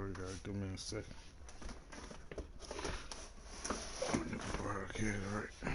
You gotta give me a second. Okay, all right.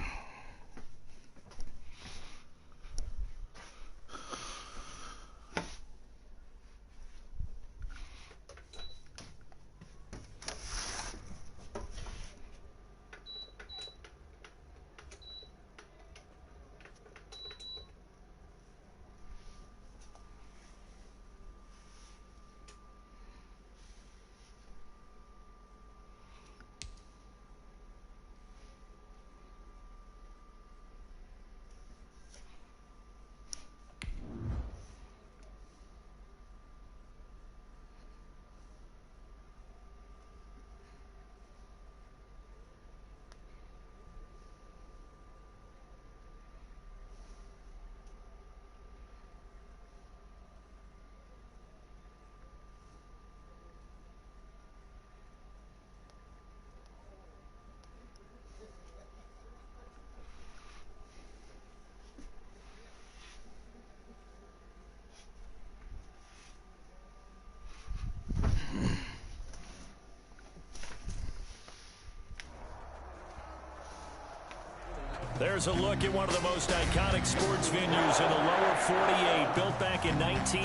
There's a look at one of the most iconic sports venues in the lower 48, built back in 1957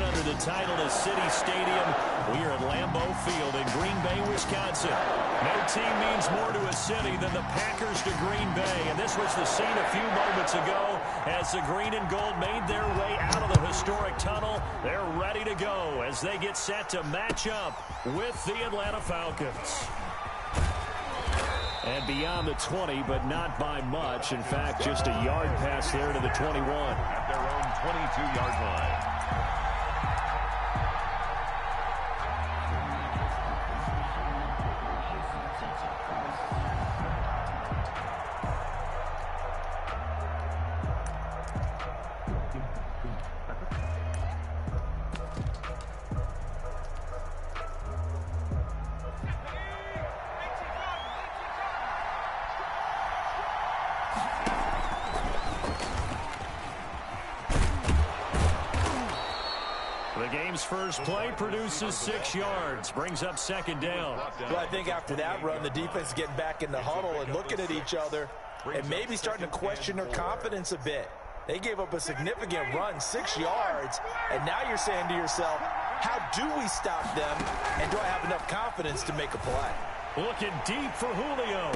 under the title of City Stadium. We are at Lambeau Field in Green Bay, Wisconsin. No team means more to a city than the Packers to Green Bay, and this was the scene a few moments ago as the green and gold made their way out of the historic tunnel. They're ready to go as they get set to match up with the Atlanta Falcons. And beyond the 20, but not by much. In fact, just a yard pass there to the 21. At their own 22-yard line. First play produces 6 yards, brings up second down. Well, I think after that run, the defense is getting back in the huddle and looking at each other and maybe starting to question their confidence a bit. They gave up a significant run, 6 yards, and now you're saying to yourself, how do we stop them, and do I have enough confidence to make a play? Looking deep for Julio.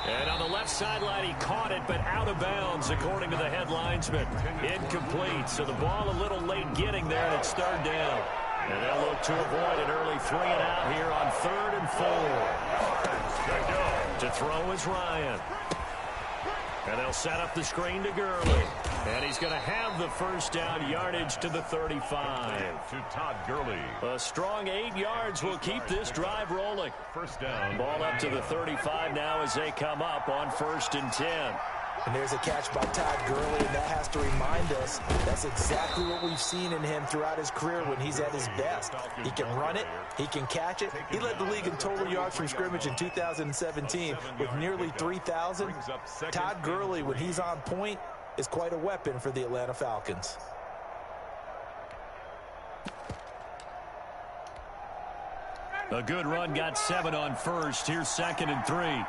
And on the left sideline, he caught it, but out of bounds, according to the head linesman. Incomplete, so the ball a little late getting there, and it's third down. And they'll look to avoid an early 3 and out here on 3rd and 4. To throw is Ryan. And they'll set up the screen to Gurley. And he's going to have the first down, yardage to the 35. To Todd Gurley. A strong 8 yards will keep this drive rolling. First down. Ball up to the 35 now as they come up on 1st and 10. And there's a catch by Todd Gurley, and that has to remind us that's exactly what we've seen in him throughout his career when he's at his best. He can run it, he can catch it. He led the league in total yards from scrimmage in 2017 with nearly 3,000. Todd Gurley, when he's on point, is quite a weapon for the Atlanta Falcons. A good run, got 7 on first. Here's 2nd and 3.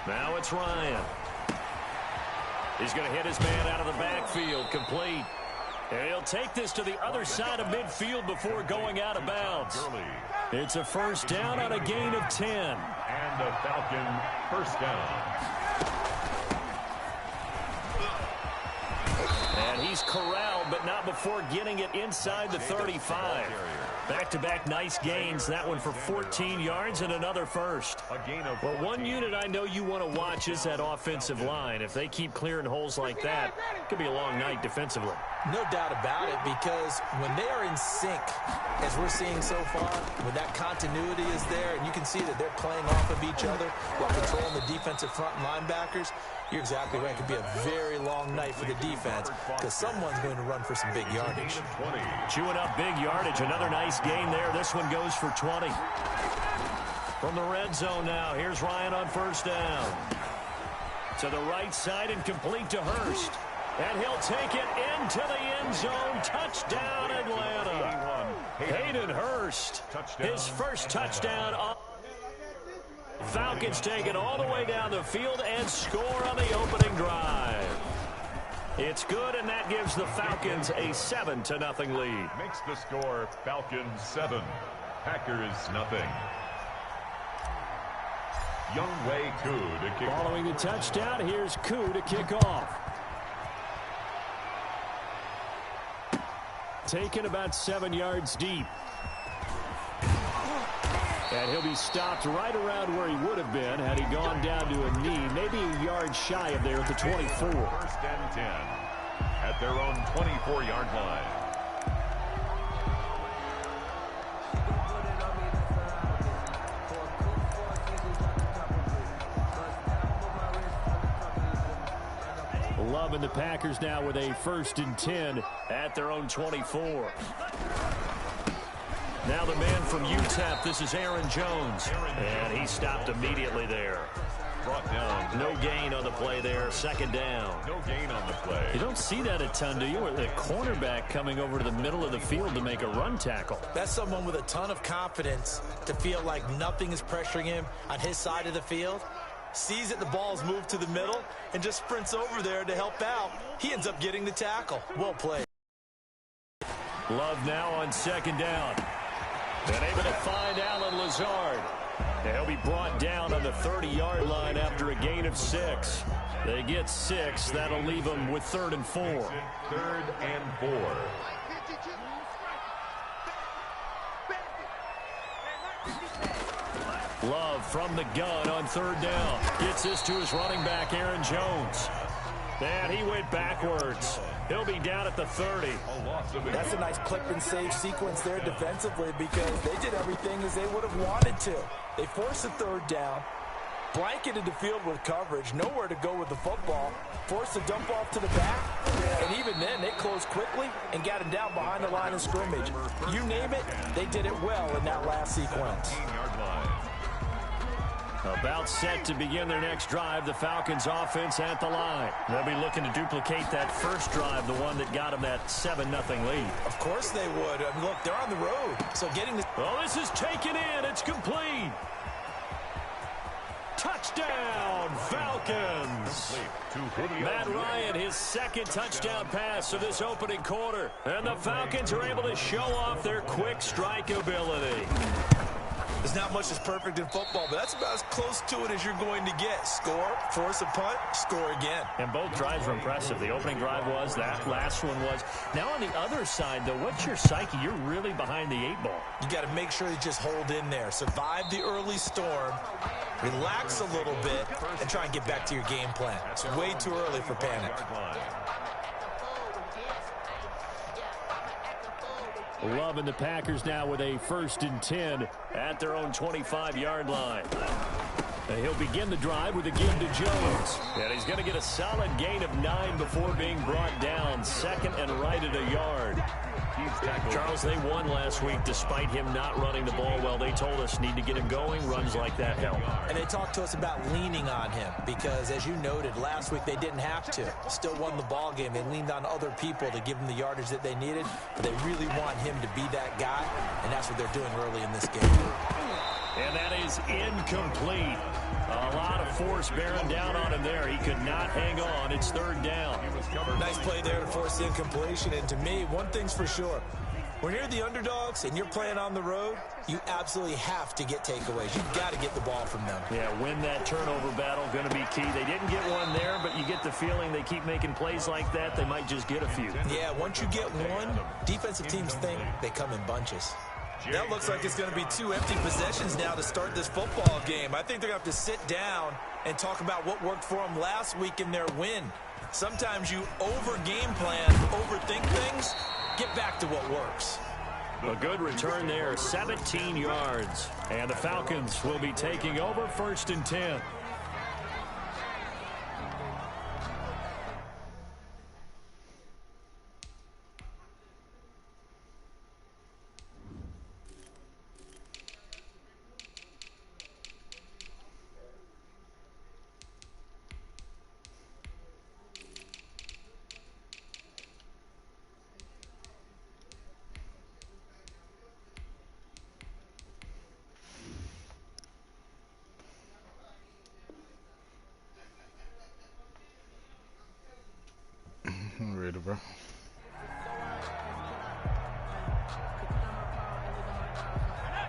Now it's Ryan. He's going to hit his man out of the backfield, complete. And he'll take this to the other side of midfield before going out of bounds. It's a first down on a gain of 10. And a Falcon first down. And he's corralled, but not before getting it inside the 35. Back-to-back nice gains. That one for 14 yards and another first. Well, one unit I know you want to watch is that offensive line. If they keep clearing holes like that, it could be a long night defensively. No doubt about it, because when they are in sync, as we're seeing so far, when that continuity is there, and you can see that they're playing off of each other while controlling the defensive front and linebackers, you're exactly right. It could be a very long night for the defense because someone's going to run for some big yardage. Chewing up big yardage. Another nice gain there. This one goes for 20. From the red zone now, here's Ryan on first down. To the right side and complete to Hurst. And he'll take it into the end zone. Touchdown, Atlanta. Hayden Hurst, his first touchdown. Falcons take it all the way down the field and score on the opening drive. It's good, and that gives the Falcons a 7-0 lead. Makes the score Falcons 7, Packers nothing. Younghoe Koo to kick. Following the touchdown, here's Koo to kick off. Taken about 7 yards deep. And he'll be stopped right around where he would have been had he gone down to a knee, maybe a yard shy of there at the 24. 1st and 10 at their own 24-yard line. Love and the Packers now with a 1st and 10 at their own 24. Now the man from UTEP, this is Aaron Jones. And he stopped immediately there. Brought down. No gain on the play there. 2nd down. No gain on the play. You don't see that a ton, do you? With a cornerback coming over to the middle of the field to make a run tackle. That's someone with a ton of confidence to feel like nothing is pressuring him on his side of the field. Sees that the ball's moved to the middle and just sprints over there to help out. He ends up getting the tackle. Well played. Love now on 2nd down. And able to find Alan Lazard. He'll be brought down on the 30-yard line after a gain of 6. They get 6. That'll leave them with 3rd and 4. 3rd and 4. Love from the gun on 3rd down. Gets this to his running back, Aaron Jones. And he went backwards. He'll be down at the 30. That's a nice clip and save sequence there defensively because they did everything as they would have wanted to. They forced a 3rd down, blanketed the field with coverage, nowhere to go with the football, forced a dump off to the back, and even then they closed quickly and got him down behind the line of scrimmage. You name it, they did it well in that last sequence. About set to begin their next drive, the Falcons offense at the line. They'll be looking to duplicate that first drive, the one that got them that 7-0 lead. Of course they would. I mean, look, they're on the road. So getting this... Well, this is taken in. It's complete. Touchdown, Falcons. Matt Ryan, his 2nd touchdown pass of this opening quarter. And the Falcons are able to show off their quick strike ability. There's not much that's perfect in football, but that's about as close to it as you're going to get. Score, force a punt, score again. And both drives were impressive. The opening drive was, that last one was. Now on the other side, though, what's your psyche? You're really behind the 8-ball. You got to make sure you just hold in there. Survive the early storm, relax a little bit, and try and get back to your game plan. It's way too early for panic. Love and the Packers now with a 1st and 10 at their own 25-yard line. And he'll begin the drive with a give to Jones. And he's going to get a solid gain of 9 before being brought down. 2nd and right at a yard. Charles, they won last week despite him not running the ball well. They told us need to get him going. Runs like that help. And they talked to us about leaning on him because, as you noted, last week they didn't have to. Still won the ball game. They leaned on other people to give them the yardage that they needed. But they really want him to be that guy, and that's what they're doing early in this game. And that is incomplete. A lot of force bearing down on him there. He could not hang on. It's 3rd down. Nice play there to force the incompletion. And to me, one thing's for sure. When you're the underdogs and you're playing on the road, you absolutely have to get takeaways. You've got to get the ball from them. Yeah, win that turnover battle, going to be key. They didn't get one there, but you get the feeling they keep making plays like that, they might just get a few. Yeah, once you get one, defensive teams think they come in bunches. That looks like it's going to be 2 empty possessions now to start this football game. I think they're going to have to sit down and talk about what worked for them last week in their win. Sometimes you over-game plan, overthink things. Get back to what works. A good return there, 17 yards. And the Falcons will be taking over 1st and 10.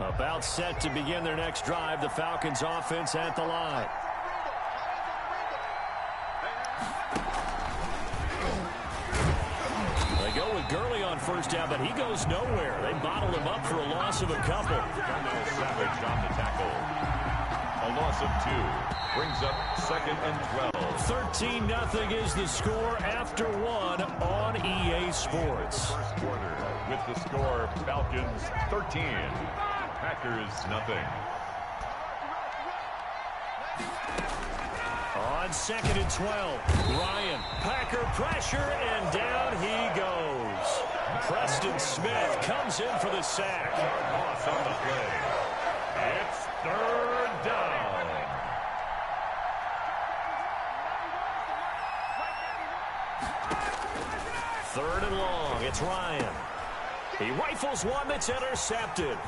About set to begin their next drive. The Falcons offense at the line. They go with Gurley on first down, but he goes nowhere. They bottled him up for a loss of a couple. Savage on the tackle. A loss of 2. Brings up 2nd and 12. 13-0 is the score after 1 on EA Sports. First quarter with the score Falcons 13. Packers nothing. On 2nd and 12, Ryan, Packer pressure, and down he goes. Preston Smith comes in for the sack. Loss on the play. It's 3rd down. Third and long, it's Ryan. He rifles one that's intercepted.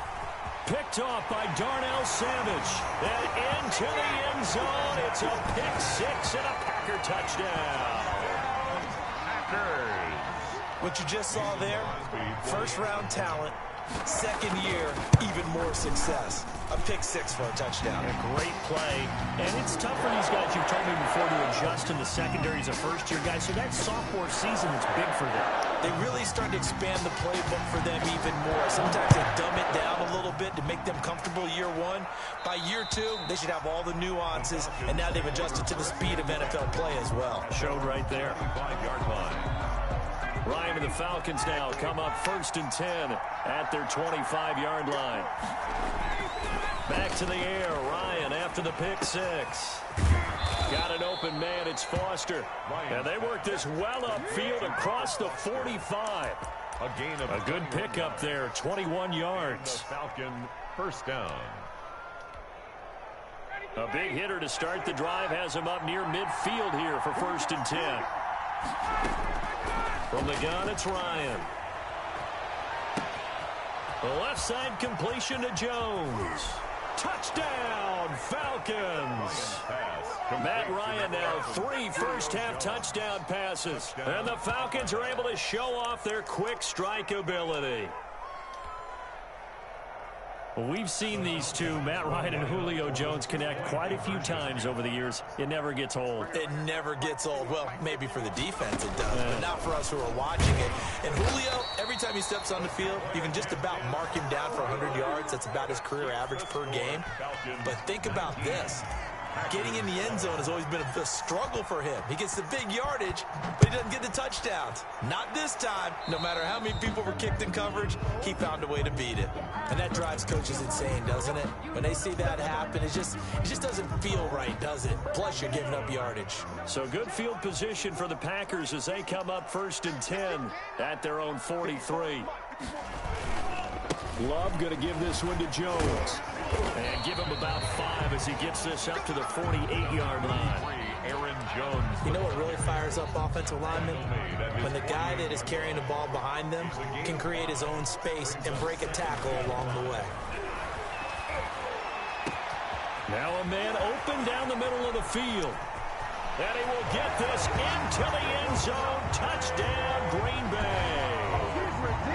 Picked off by Darnell Savage. And into the end zone. It's a pick-6 and a Packer touchdown. Packers. What you just saw there, first-round talent, second year, even more success. A pick-6 for a touchdown. A great play. And it's tough for these guys, you've told me before, to adjust in the secondary as a first-year guy. So that sophomore season is big for them. They really start to expand the playbook for them even more. Sometimes they dumb it down a little bit to make them comfortable year 1. By year 2, they should have all the nuances, and now they've adjusted to the speed of NFL play as well. Showed right there. 5-yard line. Ryan and the Falcons now come up 1st and 10 at their 25-yard line. Back to the air, Ryan after the pick-6. Got an open man, it's Foster. And they work this well upfield across the 45. A gain of a good pickup there, 21 yards. The Falcon first down. A big hitter to start the drive has him up near midfield here for 1st and 10. From the gun, it's Ryan. The left side completion to Jones. Touchdown, Falcons. Matt Ryan now 3 first-half touchdown passes. And the Falcons are able to show off their quick strike ability. We've seen these two, Matt Ryan and Julio Jones, connect quite a few times over the years. It never gets old. It never gets old. Well, maybe for the defense it does, but not for us who are watching it. And Julio, every time he steps on the field, you can just about mark him down for 100 yards. That's about his career average per game. But think about this. Getting in the end zone has always been a struggle for him. He gets the big yardage, but he doesn't get the touchdowns. Not this time. No matter how many people were kicked in coverage, he found a way to beat it. And that drives coaches insane, doesn't it? When they see that happen, it just doesn't feel right, does it? Plus, you're giving up yardage. So good field position for the Packers as they come up 1st and 10 at their own 43. Love going to give this one to Jones. And give him about 5 as he gets this up to the 48-yard line. Aaron Jones. You know what really fires up offensive linemen? When the guy that is carrying the ball behind them can create his own space and break a tackle along the way. Now a man open down the middle of the field. And he will get this into the end zone. Touchdown, Green Bay.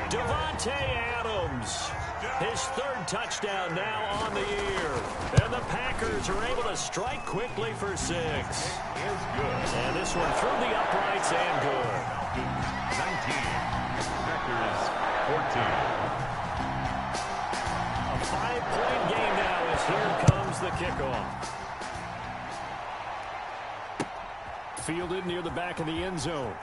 Devontae Adams. His 3rd touchdown now on the year. And the Packers are able to strike quickly for 6. Is good. And this one through the uprights and good. 19. Packers 14. A 5-point game now as here comes the kickoff. Fielded near the back of the end zone.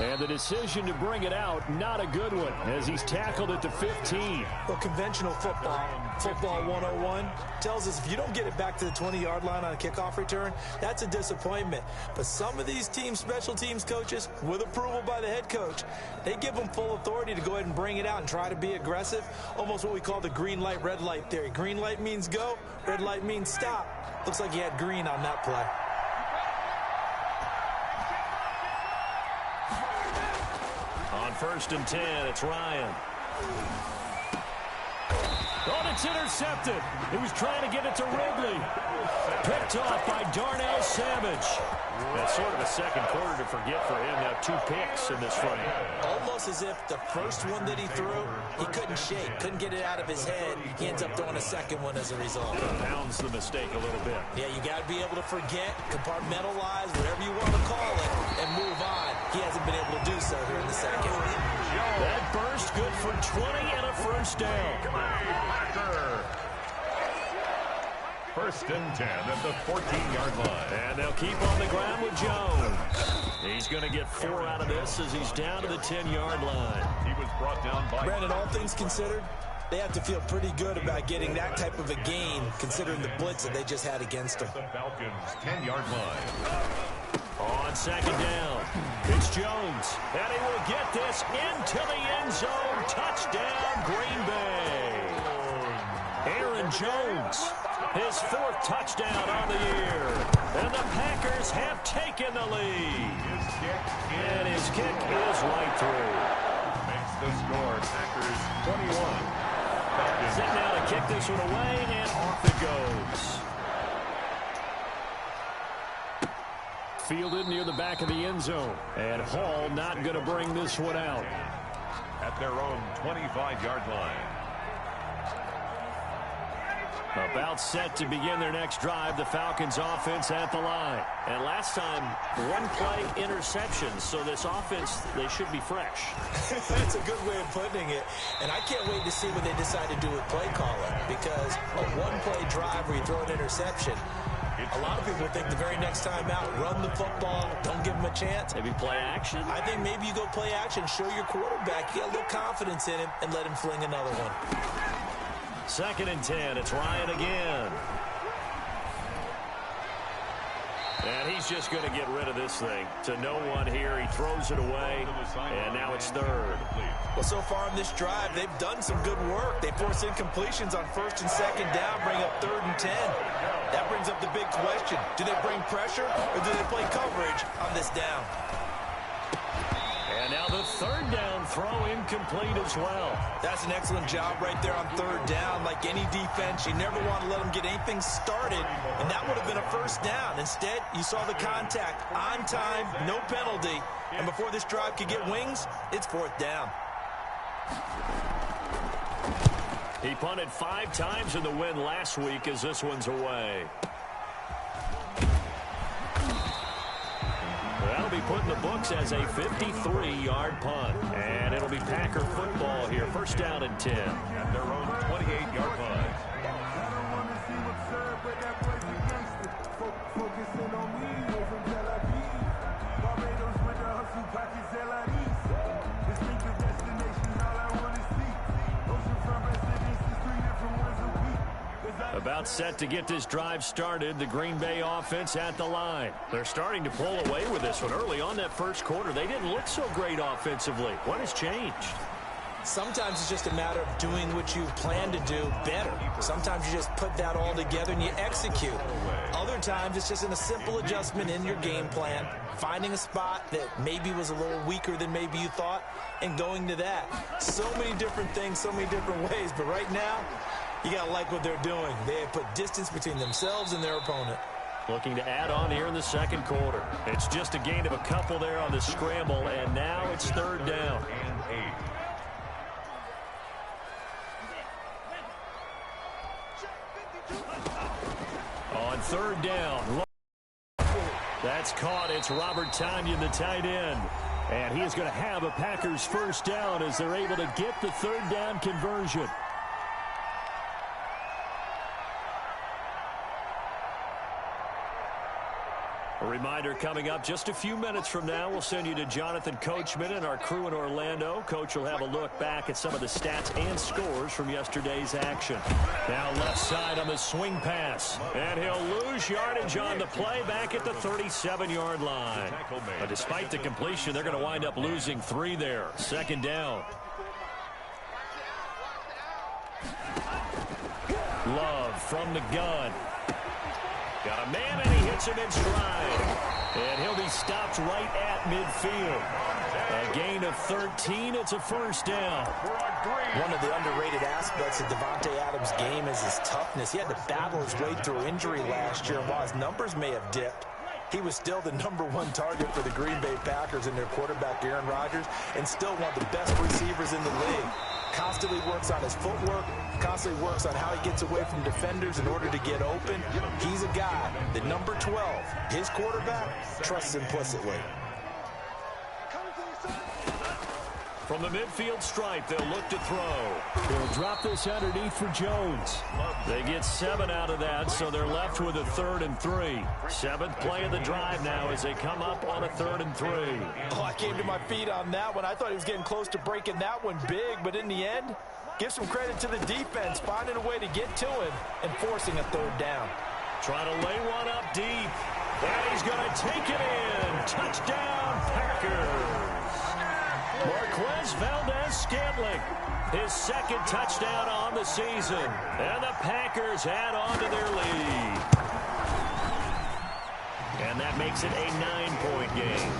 And the decision to bring it out, not a good one, as he's tackled at the 15. Well, conventional football 101, tells us if you don't get it back to the 20-yard line on a kickoff return, that's a disappointment. But some of these teams, special teams coaches, with approval by the head coach, they give them full authority to go ahead and bring it out and try to be aggressive, almost what we call the green light, red light theory. Green light means go, red light means stop. Looks like he had green on that play. On 1st and 10, it's Ryan. Oh, it's intercepted. He was trying to get it to Ridley. Picked off by Darnell Savage. That's sort of a second quarter to forget for him. Now 2 picks in this frame. Almost as if the first one that he threw, he couldn't shake, couldn't get it out of his head. He ends up throwing a second one as a result. Pounds the mistake a little bit. Yeah, you got to be able to forget, compartmentalize, whatever you want to call it, and move on. He hasn't been able to do so here in the second. That burst good for 20 and a first down. First and 10 at the 14-yard line. And they'll keep on the ground with Jones. He's going to get 4 out of this as he's down to the 10-yard line. He was brought down by... Brandon, all things considered, they have to feel pretty good about getting that type of a gain, considering the blitz that they just had against them. The Falcons' 10-yard line. On second down, it's Jones. And he will get this into the end zone. Touchdown, Green Bay. Aaron Jones, his 4th touchdown on the year. And the Packers have taken the lead. And his kick is right through. Makes the score Packers 21. Set now to kick this one away, and off it goes. Fielded near the back of the end zone. And Hall not going to bring this one out. At their own 25-yard line. About set to begin their next drive, the Falcons offense at the line. And last time, 1-play interception, so this offense, they should be fresh. That's a good way of putting it. And I can't wait to see what they decide to do with play calling, because a 1-play drive where you throw an interception, a lot of people think the very next time out, run the football, don't give them a chance. Maybe play action? I think maybe you go play action, show your quarterback, you got a little confidence in him, and let him fling another one. 2nd and 10. It's Ryan again. And he's just going to get rid of this thing. To no one here. He throws it away. And now it's 3rd. Well, so far in this drive, they've done some good work. They force incompletions on 1st and 2nd down, bring up 3rd and 10. That brings up the big question. Do they bring pressure or do they play coverage on this down? And now the 3rd down throw incomplete as well. That's an excellent job right there on 3rd down. Like any defense, you never want to let them get anything started, and that would have been a first down. Instead, you saw the contact on time, no penalty, and before this drive could get wings, it's 4th down. He punted 5 times in the win last week as this one's away. That'll be put in the books as a 53-yard punt. And it'll be Packer football here. First down and 10. At their own 28-yard line. About set to get this drive started, the Green Bay offense at the line. They're starting to pull away with this one. Early on that first quarter, they didn't look so great offensively. What has changed? Sometimes it's just a matter of doing what you plan to do better. Sometimes you just put that all together and you execute. Other times it's just a simple adjustment in your game plan, finding a spot that maybe was a little weaker than maybe you thought, and going to that. So many different things, so many different ways, but right now, you got to like what they're doing. They have put distance between themselves and their opponent. Looking to add on here in the second quarter. It's just a gain of a couple there on the scramble, and now it's 3rd down. And 8. On 3rd down. That's caught. It's Robert Tonyan, the tight end. And he is going to have a Packers first down as they're able to get the 3rd down conversion. A reminder coming up just a few minutes from now, we'll send you to Jonathan Coachman and our crew in Orlando. Coach will have a look back at some of the stats and scores from yesterday's action. Now left side on the swing pass. And he'll lose yardage on the play back at the 37-yard line. But despite the completion, they're going to wind up losing 3 there. 2nd down. Love from the gun. Got a man, and he hits him in stride. And he'll be stopped right at midfield. A gain of 13. It's a first down. One of the underrated aspects of Devontae Adams' game is his toughness. He had to battle his way through injury last year. And while his numbers may have dipped, He was still the #1 target for the Green Bay Packers and their quarterback, Aaron Rodgers, and still one of the best receivers in the league. Constantly works on his footwork, constantly works on how he gets away from defenders in order to get open. He's a guy that number 12, his quarterback, trusts implicitly. From the midfield stripe, they'll look to throw. They'll drop this underneath for Jones. They get 7 out of that, so they're left with a 3rd and 3. 7th play of the drive now as they come up on a 3rd and 3. Oh, I came to my feet on that one. I thought he was getting close to breaking that one big, but in the end, give some credit to the defense, finding a way to get to him and forcing a 3rd down. Trying to lay one up deep. And he's going to take it in. Touchdown, Packers. Marquez Valdez-Scantling, his 2nd touchdown on the season. And the Packers add on to their lead. And that makes it a 9-point game.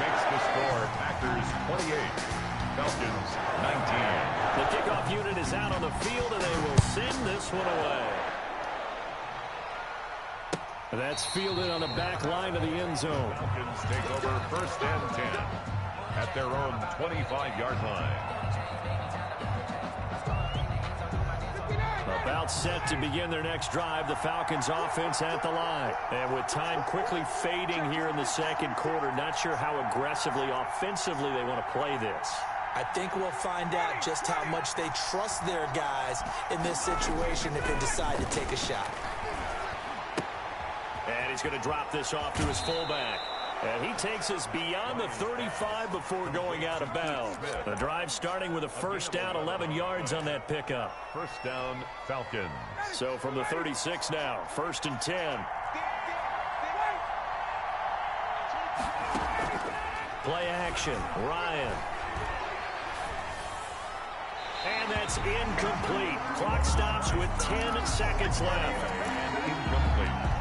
Makes the score Packers 28, Falcons 19. The kickoff unit is out on the field, and they will send this one away. That's fielded on the back line of the end zone. Falcons take over 1st and 10 at their own 25-yard line. About set to begin their next drive, the Falcons offense at the line. And with time quickly fading here in the 2nd quarter, not sure how aggressively, offensively they want to play this. I think we'll find out just how much they trust their guys in this situation if they decide to take a shot. And he's going to drop this off to his fullback. And he takes us beyond the 35 before going out of bounds. The drive starting with a 1st down, 11 yards on that pickup. 1st down, Falcons. So from the 36 now, 1st and 10. Play action, Ryan. And that's incomplete. Clock stops with 10 seconds left. Incomplete.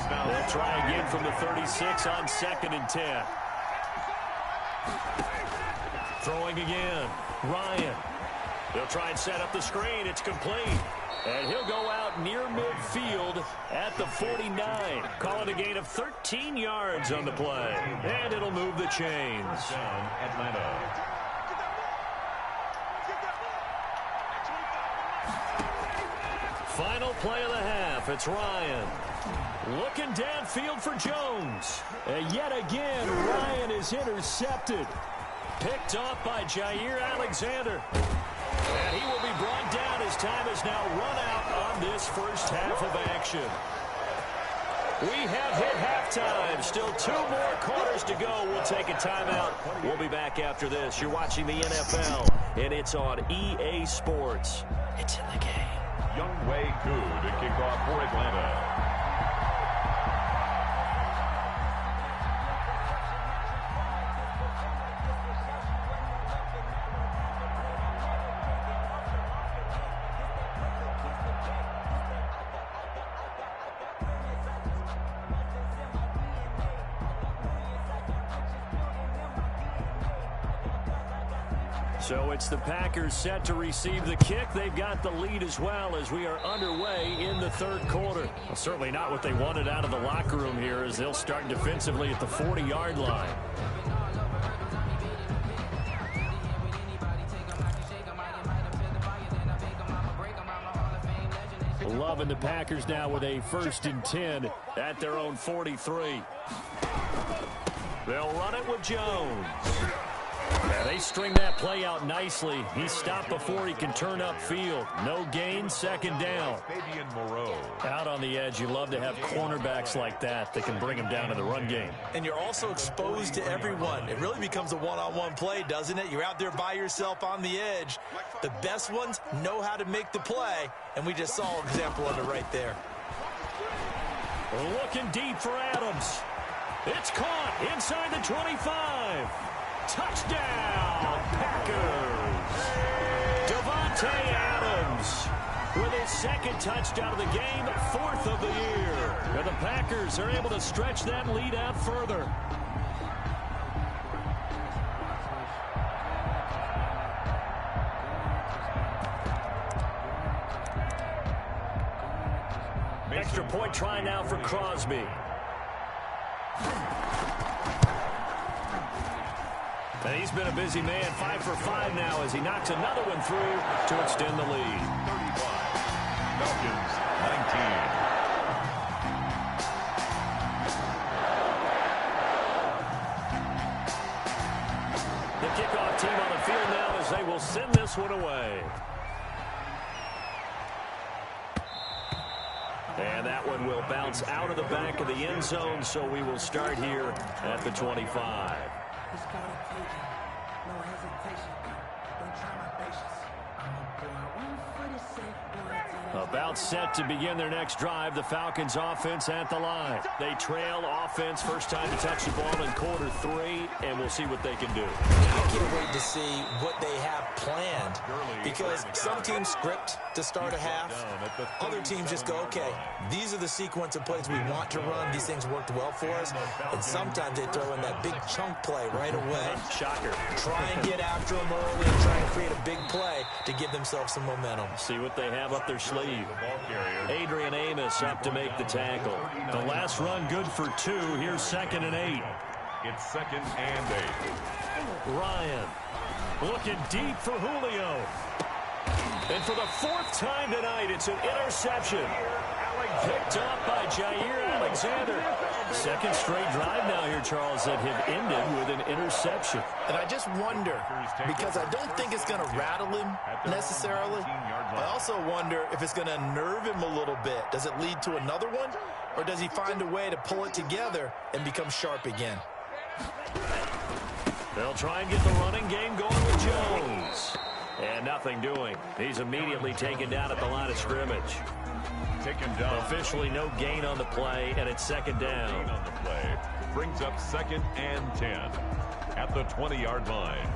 They'll try again from the 36 on 2nd and 10. Throwing again. Ryan. They'll try and set up the screen. It's complete. And he'll go out near midfield at the 49. Call it a gain of 13 yards on the play. And it'll move the chains. Down, Atlanta. Final play of the half. It's Ryan. Looking downfield for Jones. And yet again, Ryan is intercepted. Picked off by Jair Alexander. And he will be brought down. His time has now run out on this 1st half of action. We have hit halftime. Still 2 more quarters to go. We'll take a timeout. We'll be back after this. You're watching the NFL, and it's on EA Sports. It's in the game. Younghoe Koo to kick off for Atlanta. So it's the Packers set to receive the kick. They've got the lead as well as we are underway in the 3rd quarter. Well, certainly not what they wanted out of the locker room here as they'll start defensively at the 40-yard line. Loving the Packers now with a 1st and 10 at their own 43. They'll run it with Jones. Yeah, they string that play out nicely. He's stopped before he can turn upfield. No gain, 2nd down. Fabian Moreau. Out on the edge, you love to have cornerbacks like that can bring him down to the run game. And you're also exposed to everyone. It really becomes a one-on-one play, doesn't it? You're out there by yourself on the edge. The best ones know how to make the play, and we just saw an example of it right there. Looking deep for Adams. It's caught inside the 25. Touchdown, Packers. Davante Adams with his 2nd touchdown of the game, 4th of the year. And the Packers are able to stretch that lead out further. Extra point try now for Crosby. And he's been a busy man, 5 for 5 now as he knocks another one through to extend the lead. 35. Falcons, 19. The kickoff team on the field now as they will send this one away. And that one will bounce out of the back of the end zone, so we will start here at the 25. No hesitation. Don't try my patience. I'm a boy. 1 foot is safe. About set to begin their next drive. The Falcons offense at the line. They trail offense, first time to touch the ball in quarter 3, and we'll see what they can do. I can't wait to see what they have planned, because some teams script to start a half. Other teams just go, okay, these are the sequence of plays we want to run. These things worked well for us. And sometimes they throw in that big chunk play right away. Shocker. Try and get after them early and try and create a big play to give themselves some momentum. See what they have up their sleeve. Adrian Amos up to make the tackle. The last run good for 2. Here's 2nd and 8. It's 2nd and 8. Ryan looking deep for Julio. And for the 4th time tonight, it's an interception. Picked up by Jair Alexander. 2nd straight drive now here, Charles, that have ended with an interception. And I just wonder, because I don't think it's going to rattle him necessarily. I also wonder if it's going to nerve him a little bit. Does it lead to another one? Or does he find a way to pull it together and become sharp again? They'll try and get the running game going with Jones. And nothing doing. He's immediately taken down at the line of scrimmage. Taken down. Officially no gain on the play, and it's 2nd down. On the play brings up 2nd and 10 at the 20-yard line.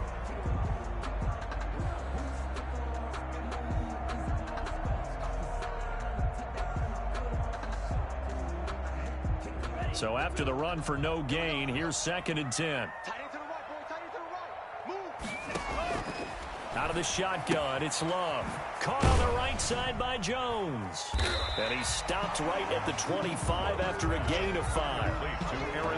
So after the run for no gain, here's 2nd and 10. Out of the shotgun, it's Love. Caught on the right side by Jones. And he stopped right at the 25 after a gain of 5.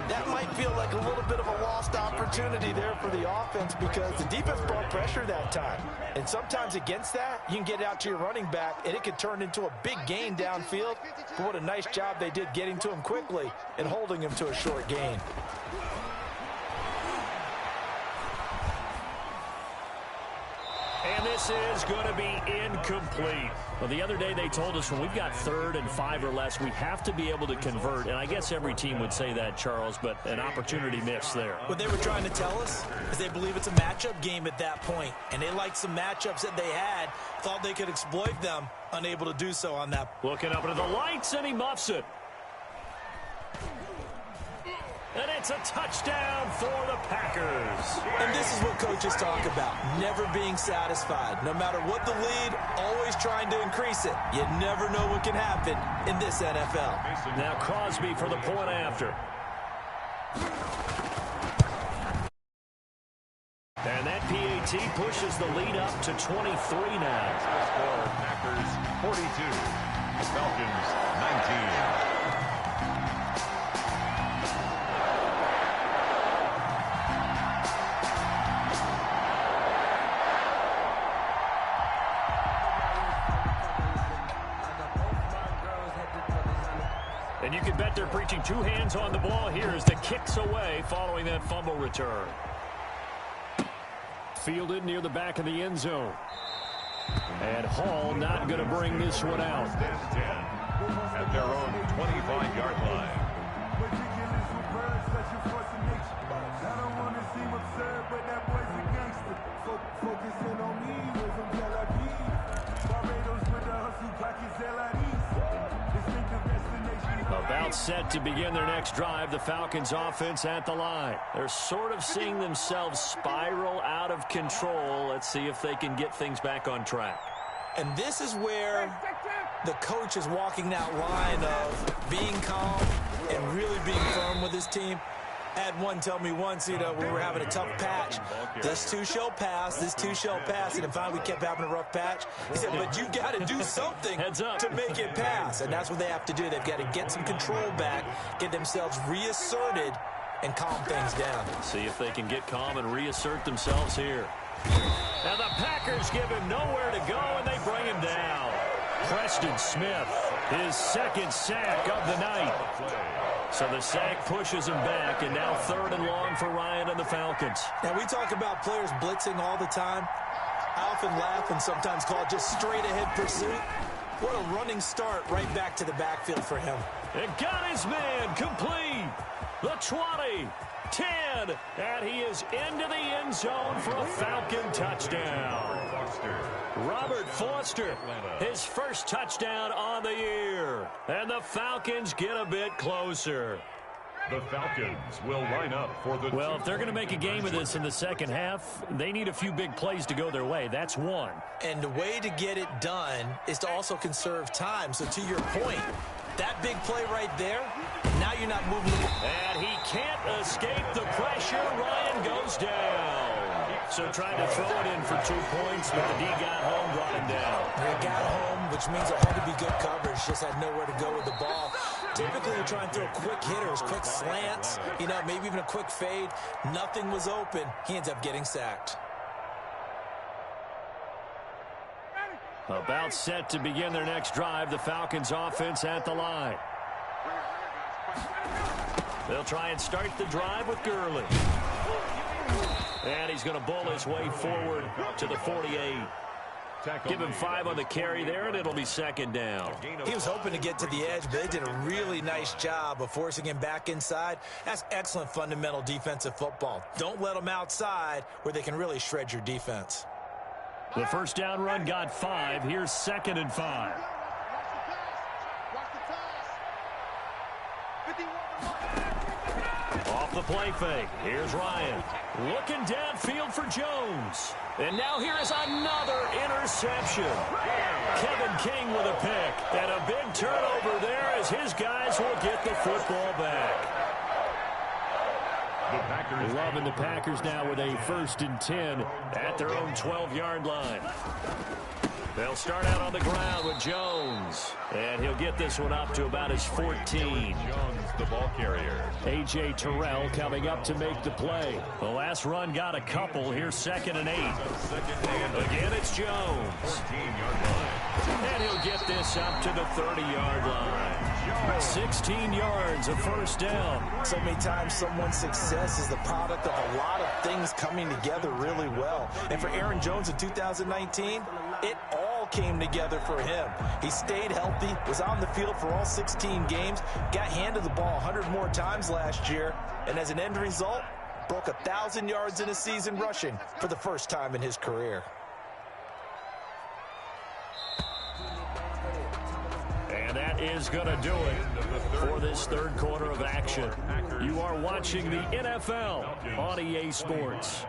That might feel like a little bit of a lost opportunity there for the offense, because the defense brought pressure that time. And sometimes against that, you can get out to your running back, and it could turn into a big gain downfield. But what a nice job they did getting to him quickly and holding him to a short gain. And this is going to be incomplete. Well, the other day they told us when we've got 3rd and 5 or less, we have to be able to convert. And I guess every team would say that, Charles, but an opportunity missed there. What they were trying to tell us is they believe it's a matchup game at that point. And they liked some matchups that they had, thought they could exploit them, unable to do so on that. Looking up into the lights, and he muffs it. And it's a touchdown for the Packers. And this is what coaches talk about, never being satisfied. No matter what the lead, always trying to increase it. You never know what can happen in this NFL. Now Crosby for the point after. And that PAT pushes the lead up to 23 now. Score, Packers 42, Falcons 19. And you can bet they're preaching 2 hands on the ball here as the kick's away following that fumble return. Fielded near the back of the end zone. And Hall not going to bring this one out. At their own 25-yard line. About set to begin their next drive, the Falcons offense at the line. They're sort of seeing themselves spiral out of control. Let's see if they can get things back on track. And this is where the coach is walking that line of being calm and really being firm with his team. I had one tell me once, we were having a tough patch. This too shall pass, this too shall pass. And finally we kept having a rough patch. He said, but you got to do something to make it pass. And that's what they have to do. They've got to get some control back, get themselves reasserted, and calm things down. See if they can get calm and reassert themselves here. Now the Packers give him nowhere to go, and they bring him down. Preston Smith, his second sack of the night. So the sack pushes him back, and now 3rd and long for Ryan and the Falcons. Now, we talk about players blitzing all the time. I often laugh and sometimes call it just straight-ahead pursuit. What a running start right back to the backfield for him. And got his man complete. The 20, 10, and he is into the end zone for a Falcon touchdown. Robert Foster, his first touchdown on the year. And the Falcons get a bit closer. The Falcons will line up for the... Well, if they're going to make a game of this in the second half, they need a few big plays to go their way. That's one. And the way to get it done is to also conserve time. So to your point, that big play right there, now you're not moving. And he can't escape the pressure. Ryan goes down. So trying to throw it in for 2 points, but the D got home, brought him down. He got home, which means it had to be good coverage. Just had nowhere to go with the ball. Typically, you try and throw quick hitters, quick slants, maybe even a quick fade. Nothing was open. He ends up getting sacked. About set to begin their next drive, the Falcons offense at the line. They'll try and start the drive with Gurley. And he's going to bull his way forward to the 48. Give him 5 on the carry there, and it'll be 2nd down. He was hoping to get to the edge, but they did a really nice job of forcing him back inside. That's excellent fundamental defensive football. Don't let them outside where they can really shred your defense. The first down run got 5. Here's 2nd and 5. Off the play fake. Here's Ryan. Looking downfield for Jones. And now here is another interception. Kevin King with a pick. And a big turnover there as his guys will get the football back. Loving the Packers now with a 1st and 10 at their own 12-yard line. They'll start out on the ground with Jones. And he'll get this one up to about his 14. Jones, the ball carrier. A.J. Terrell coming up to make the play. The last run got a couple. Here's 2nd and 8. Again, it's Jones. 14-yard line. And he'll get this up to the 30-yard line. 16 yards, a 1st down. So many times someone's success is the product of a lot of things coming together really well. And for Aaron Jones in 2019, it all came together for him. He stayed healthy, was on the field for all 16 games, got handed the ball 100 more times last year, and as an end result, broke 1,000 yards in a season rushing for the first time in his career. And that is going to do it for this 3rd quarter of action. You are watching the NFL on EA Sports.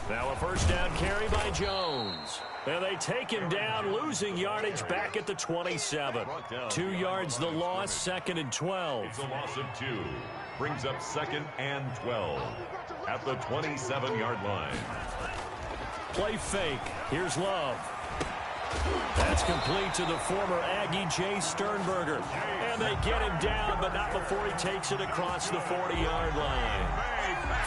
Now a 1st down carry by Jones. And they take him down, losing yardage back at the 27. 2 yards the loss, 2nd and 12. It's a loss of 2. Brings up 2nd and 12 at the 27-yard line. Play fake. Here's Love. That's complete to the former Aggie, Jay Sternberger. And they get him down, but not before he takes it across the 40-yard line.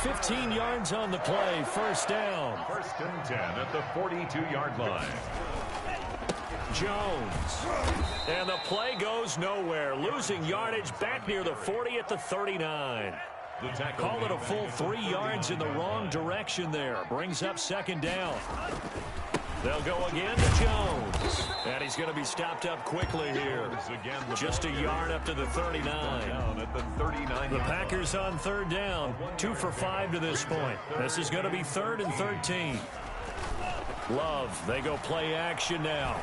15 yards on the play, 1st down. 1st and 10 at the 42-yard line. Jones. And the play goes nowhere. Losing yardage back near the 40 at the 39. Call it a full 3 yards in the wrong direction there. Brings up 2nd down. They'll go again to Jones. And he's going to be stopped up quickly here. Just a yard up to the 39. The Packers on 3rd down. 2 for 5 to this point. This is going to be 3rd and 13. Love, they go play action now.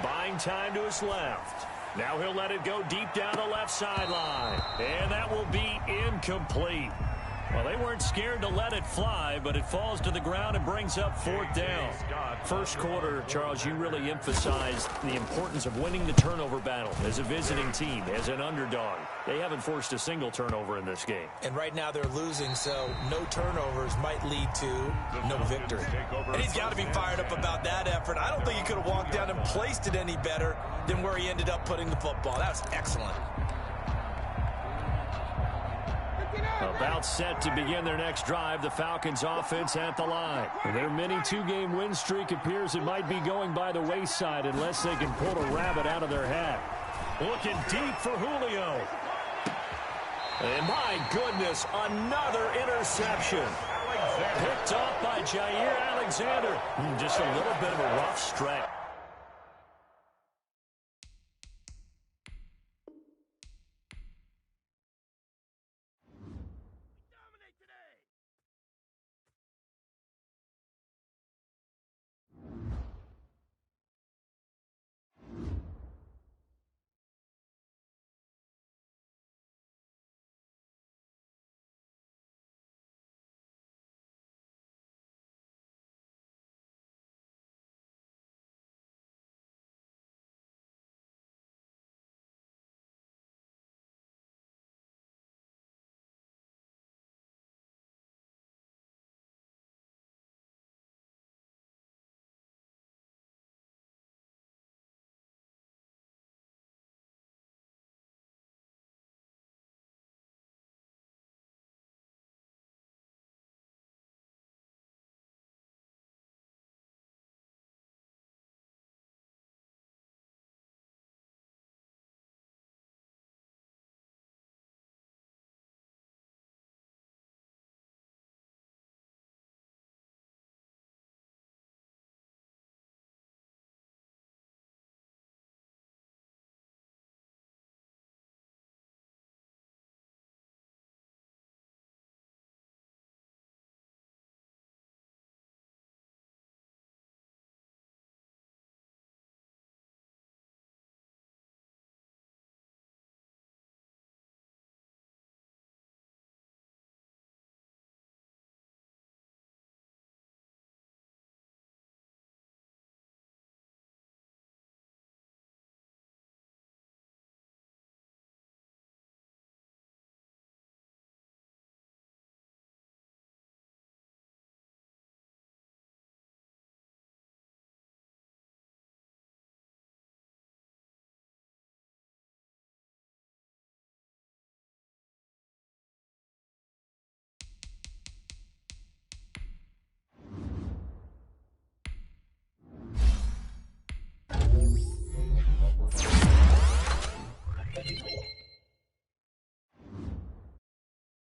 Buying time to his left. Now he'll let it go deep down the left sideline. And that will be incomplete. Well, they weren't scared to let it fly, but it falls to the ground and brings up 4th down. 1st quarter, Charles, you really emphasized the importance of winning the turnover battle as a visiting team, as an underdog. They haven't forced a single turnover in this game. And right now they're losing, so no turnovers might lead to no victory. And he's got to be fired up about that effort. I don't think he could have walked down and placed it any better than where he ended up putting the football. That was excellent. About set to begin their next drive, the Falcons offense at the line. Their mini two-game win streak appears it might be going by the wayside unless they can pull a rabbit out of their hat. Looking deep for Julio. And my goodness, another interception. Picked off by Jair Alexander. Just a little bit of a rough stretch.